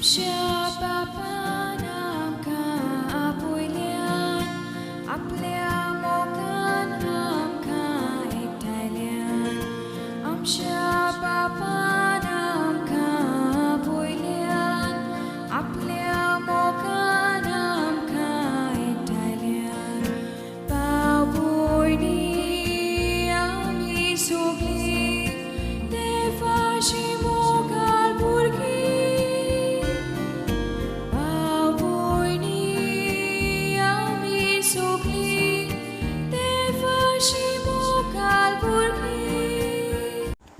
आमच्या बापान आमकां आपयल्यान, आपल्या मोगान आमकां एकठांयल्यान. आमच्या बापान आमकां आपयल्यान, आपल्या मोगान आमकां एकठांयल्यान. भाव भयणी आमी सगळीं देवाची मोगाळ भुरगीं.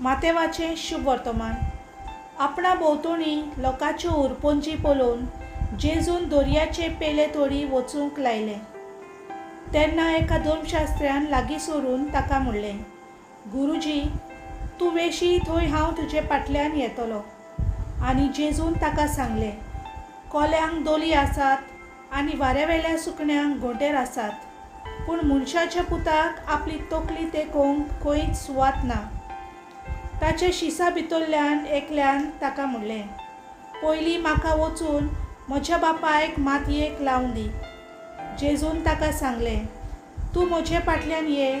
मातेवाचें शुभ वर्तमान. आपणा भोंवतणी लोकांच्यो उरपोंजी पळोवन जेजून दर्याचे पेले तोडी वचूंक लायलें. तेन्ना एका धर्मशास्त्र्यान लागीं सरून ताका म्हणलें, गुरुजी, तूं वेशी थंय हांव तुजे फाटल्यान येतलो. आनी जेजून ताका सांगलें, कोल्यांक दोली आसात आनी वाऱ्यावेल्या सुकण्यांक घोंटेर आसात, पूण मनशाच्या पुताक आपली तकली तेकोवंक खंयच सुवात ना. ताच्या शिसा भितरल्यान एकल्यान ताका म्हणलें, पयलीं म्हाका वचून म्हज्या बापायक मातयेक लावन दी. जेजून ताका सांगलें, तूं म्हजे फाटल्यान ये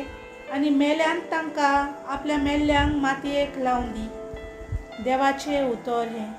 आनी मेल्यान तांकां आपल्या मेल्ल्यांक मातयेक लावन दी. देवाचें उतर हें.